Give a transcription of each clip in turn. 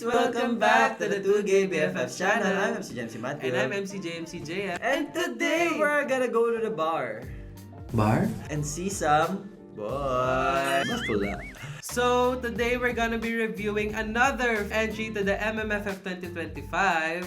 Welcome back to the 2Gay BFFs channel. I'm MC James Matthew. And I'm MC JM. And today we're gonna go to the bar. Bar? And see some boys. Masula. So, today we're gonna be reviewing another entry to the MMFF 2025.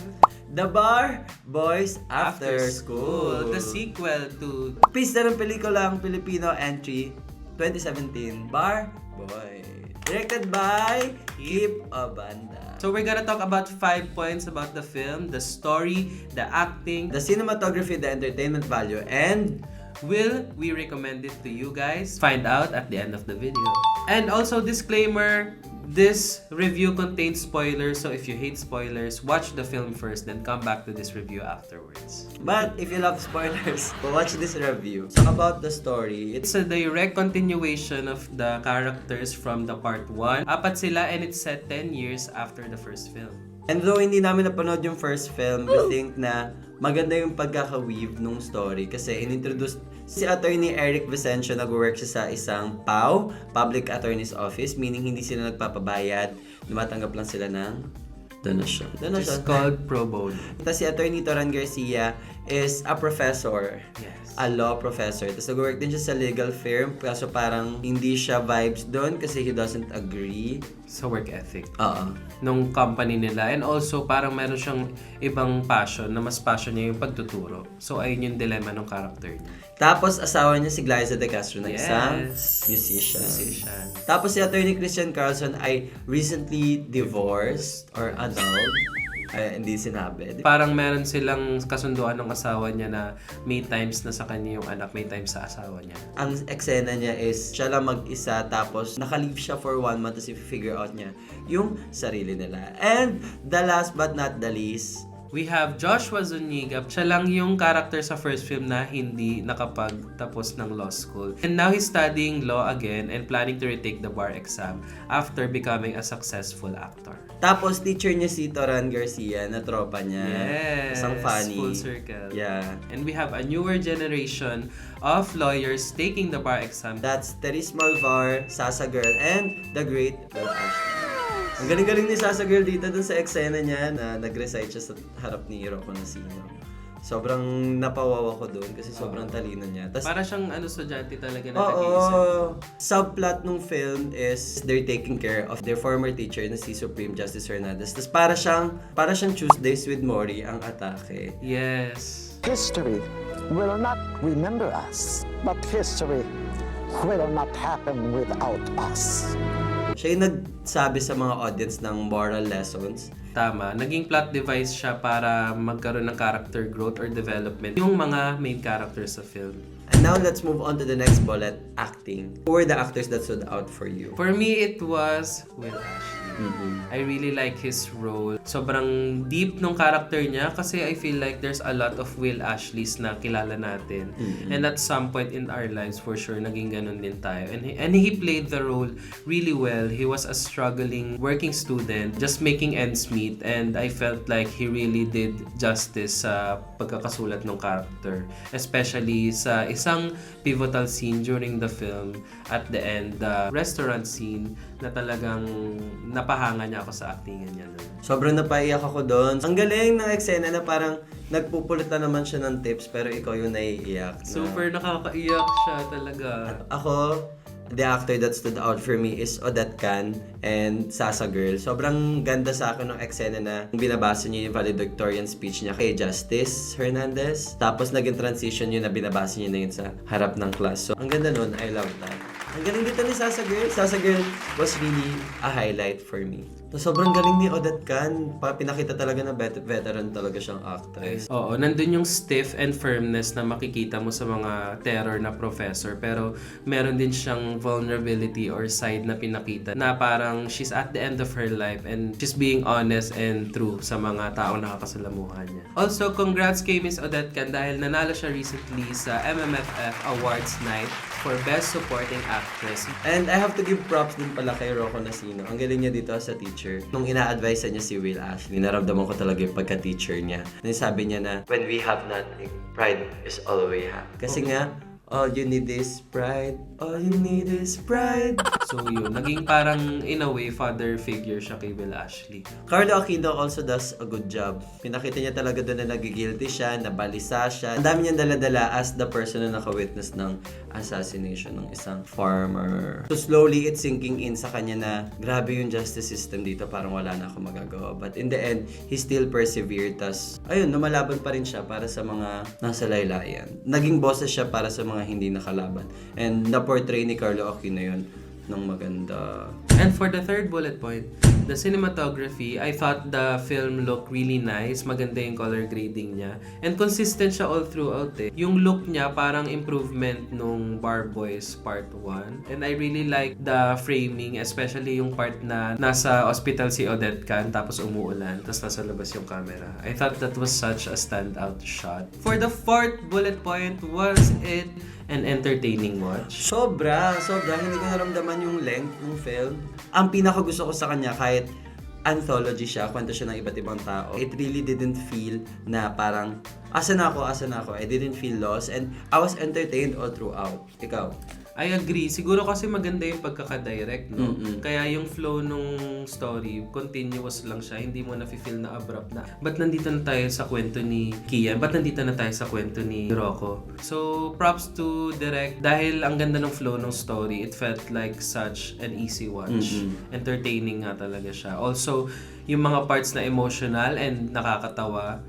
The Bar Boys After School. The sequel to... Pista ng pelikulang Filipino entry 2017, Bar Boy. Directed by Kip Obanda. So, we're gonna talk about 5 points about the film, the story, the acting, The cinematography, the entertainment value, and will we recommend it to you guys? Find out at the end of the video. And also, disclaimer, this review contains spoilers, so if you hate spoilers, watch the film first, then come back to this review afterwards. but if you love spoilers, watch this review. So about the story, It's a direct continuation of the characters from the part 1. Apat sila and it's set 10 years after the first film. and though hindi namin napanood yung first film, we think na maganda yung pagkaka-weave nung story kasi inintroduce si Attorney Eric Vicencio, nag-work siya sa isang PAO, Public Attorney's Office, meaning hindi sila nagpapabayad, lumatanggap lang sila ng donasyon. It's called pro bono. Tapos si Attorney Toran Garcia is a professor. Yes. A law professor. Tapos nag-work din siya sa legal firm, kaso parang hindi siya vibes doon kasi he doesn't agree. Sa work ethic Oo. nung company nila. And also, parang meron siyang ibang passion na mas passion niya yung pagtuturo. So, ayun yung dilemma ng character niya. Tapos asawa niya si Glyza De Castro na isang Yes. musician. Musician. Tapos si Attorney Christian Carlson ay recently divorced or annulled. Ay, hindi sinabi. Parang meron silang kasunduan ng asawa niya na may times na sa kanya yung anak, may times sa asawa niya. Ang eksena niya is siya lang mag-isa tapos naka-leave siya for 1 month tapos i-figure out niya yung sarili nila. And the last but not the least, We have Joshua Zuniga. Siya lang yung character sa first film na hindi nakapagtapos ng law school. And now he's studying law again and planning to retake the bar exam after becoming a successful actor. tapos teacher niya si Toran Garcia na tropa niya. Yes, Isang funny. full circle. Yeah. And we have a newer generation of lawyers taking the bar exam. That's Therese Malvar, Sasa Girl, and the great Will Ashley. Ang galing-galing ni Sasa Girl dito dun sa eksena niya na nag-recite siya sa harap ni Rocco Nasino. Sobrang napawawa ko doon kasi sobrang talino niya. Tas, Para siyang estudyante talaga na oo, nag-iisip. subplot nung film is they're taking care of their former teacher na si Supreme Justice Hernandez. Tapos para siyang Tuesdays with Maury ang atake. Yes. History will not remember us, but history will not happen without us. Siya yung nagsabi sa mga audience ng moral lessons. Tama. Naging plot device siya para magkaroon ng character growth or development yung mga main characters sa film. And now let's move on to the next bullet, acting. Who were the actors that stood out for you? For me, it was Will Ashley. I really like his role. Sobrang deep nung character niya kasi I feel like there's a lot of Will Ashleys na kilala natin. And at some point in our lives, for sure, naging ganun din tayo. And he played the role really well. He was a struggling working student, just making ends meet. And I felt like he really did justice sa pagkakasulat ng character. Especially sa isang pivotal scene during the film at the end, the restaurant scene na talagang napahanga niya ako sa actingan niya nun. Sobrang napaiyak ako doon. Ang galing ng eksena na parang nagpupulot na naman siya ng tips pero ikaw yung naiiyak. Super nakakaiyak siya talaga. Ako, the actor that stood out for me is Odette Can and Sasa Girl. Sobrang ganda sa akin ng eksena na binabasa niya yung valedictorian speech niya kay Justice Hernandez. Tapos naging transition yun na binabasa niya na yun sa harap ng class. So, ang ganda nun. I love that. Ang galing dito ni Sasa Girl. Sasa Girl was really a highlight for me. So, sobrang galing ni Odette Can. Pinakita talaga na veteran talaga siyang actress. Oo, nandun yung stiff and firmness na makikita mo sa mga terror na professor. Pero meron din siyang vulnerability or side na pinakita na parang she's at the end of her life and she's being honest and true sa mga taong nakakasalamuhan niya. Also, congrats kay Miss Odette Can dahil nanalo siya recently sa MMFF Awards Night for Best Supporting Actress. And I have to give props din pala kay Rocco Nasino. Ang galing niya dito sa teacher. Nung ina-advise niya si Will Ashley, naramdaman ko talaga yung pagka-teacher niya. Sabi niya na, when we have nothing, pride is all we have. Kasi nga, All you need is pride. All you need is pride. So yun, naging parang in a way father figure siya kay Will Ashley. Carlo Aquino also does a good job. Pinakita niya talaga doon na nagigilty siya, nabalisa siya. Ang dami niyang dala-dala as the person na naka-witness ng assassination ng isang farmer. So slowly it's sinking in sa kanya na grabe yung justice system dito, parang wala na ako magagawa. But in the end, he still persevered. Tas ayun, lumalaban pa rin siya para sa mga nasa laylayan. Naging boses siya para sa mga hindi nakalaban. And na-portray ni Carlo Aquino yun ng maganda. And for the third bullet point, the cinematography, I thought the film looked really nice. Maganda yung color grading niya. And consistent siya all throughout eh. Yung look niya parang improvement nung Bar Boys Part 1. And I really like the framing, especially yung part na nasa hospital si Odette Can tapos umuulan, tapos nasa labas yung camera. I thought that was such a standout shot. For the fourth bullet point, was it an entertaining watch? Sobra. Hindi ko naramdaman yung length ng film. Ang pinaka gusto ko sa kanya, kahit anthology siya, kwento siya ng iba't ibang tao, it really didn't feel na parang, asan ako? I didn't feel lost and I was entertained all throughout. Ikaw? I agree. Siguro kasi maganda yung pagkaka-direct, no? Mm-mm. Kaya yung flow nung story, continuous lang siya. Hindi mo na-feel na abrupt na, ba't nandito na tayo sa kwento ni Kian? Ba't nandito na tayo sa kwento ni Rocco? So, props to direct. Dahil ang ganda ng flow ng story, it felt like such an easy watch. Mm-mm. Entertaining nga talaga siya. Also, yung mga parts na emotional and nakakatawa,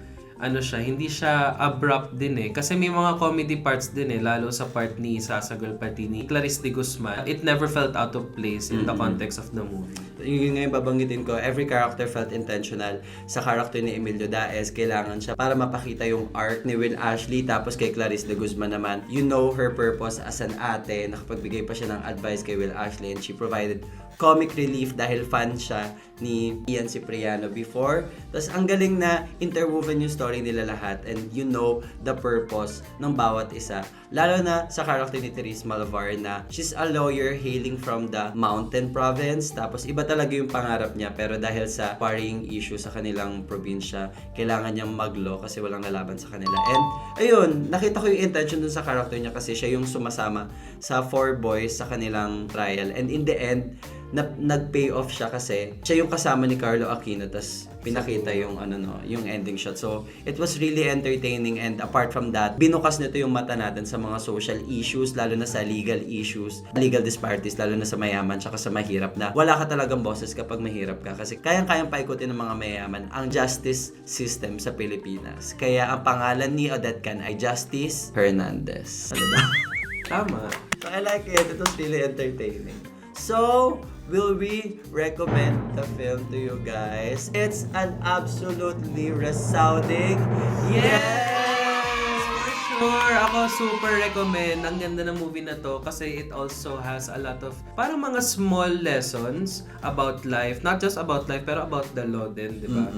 hindi siya abrupt din eh. Kasi may mga comedy parts din eh, lalo sa part ni Sasagol pati ni Clarice de Guzman. It never felt out of place in the context of the movie. Yung ngayon babanggitin ko, every character felt intentional. Sa character ni Emilio Daes, kailangan siya para mapakita yung arc ni Will Ashley. Tapos kay Clarice de Guzman naman, you know her purpose as an ate. Nakapagbigay pa siya ng advice kay Will Ashley and she provided comic relief dahil fan siya ni Ian Cipriano before. Tapos ang galing na interwoven yung story nila lahat and you know the purpose ng bawat isa. Lalo na sa character ni Therese Malvar na she's a lawyer hailing from the mountain province. Tapos iba talaga yung pangarap niya pero dahil sa quarrying issue sa kanilang probinsya, kailangan niyang mag-law kasi walang nalaban sa kanila. And ayun, nakita ko yung intention dun sa character niya kasi siya yung sumasama sa 4 boys sa kanilang trial. And in the end, nag-pay off siya kasi siya yung kasama ni Carlo Aquino tas pinakita yung yung ending shot. So it was really entertaining and apart from that, binukas nito yung mata natin sa mga social issues, lalo na sa legal issues, legal disparities, lalo na sa mayaman tsaka sa mahirap na wala ka talagang boses kapag mahirap ka kasi kayang-kayang paikutin ng mga mayaman ang justice system sa Pilipinas. Kaya ang pangalan ni Odette Can ay Justice Hernandez. Ano daw? Tama. So I like it. It was really entertaining. So, will we recommend the film to you guys? It's an absolutely resounding yes! For sure! Ako super recommend. Ang ganda ng movie na to kasi it also has a lot of parang mga small lessons about life. Not just about life, pero about the law din, di ba?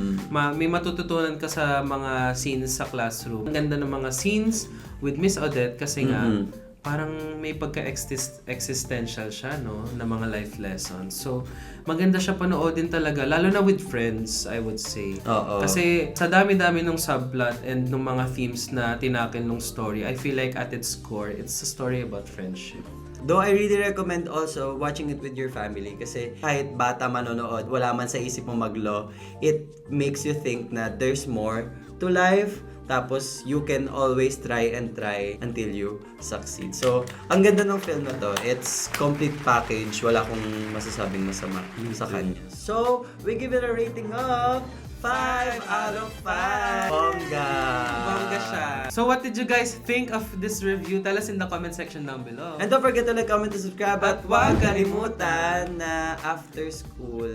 May matututunan ka sa mga scenes sa classroom. Ang ganda ng mga scenes with Miss Odette kasi nga parang may pagka-existential siya, no? Na mga life lessons. So, maganda siya panoodin talaga. Lalo na with friends, I would say. Oo. Kasi sa dami-dami ng subplot and ng mga themes na tinakil ng story, I feel like at its core, it's a story about friendship. Though I really recommend also watching it with your family kasi kahit bata manonood, wala man sa isip mo mag-law, it makes you think na there's more to life. Tapos, you can always try until you succeed. So, ang ganda ng film na to. It's complete package. Wala akong masasabing masama sa kanya. So, we give it a rating of 5 out of 5. Bongga siya. So, what did you guys think of this review? Tell us in the comment section down below. And don't forget to like, comment, and subscribe. At huwag kalimutan na after school,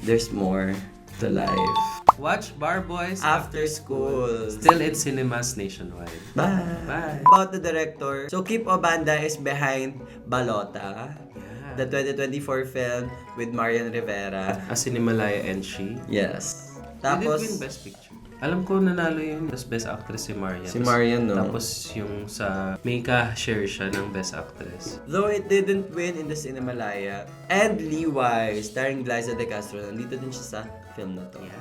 there's more to life. Watch Bar Boys After school. Still in cinemas nationwide. Bye. Bye. About the director. So, Keep Obanda is behind Balota. Yeah. The 2024 film with Marian Rivera. A Cinemalaya entry. Yes. Did it Tapos, win Best Picture? Alam ko nanalo yung Best Actress si Marian. si Marian, no? Tapos yung sa may ka-share siya ng Best Actress. Though it didn't win in the Cinemalaya, and Lee Wise, starring Liza De Castro, nandito din siya sa film na to. Yeah.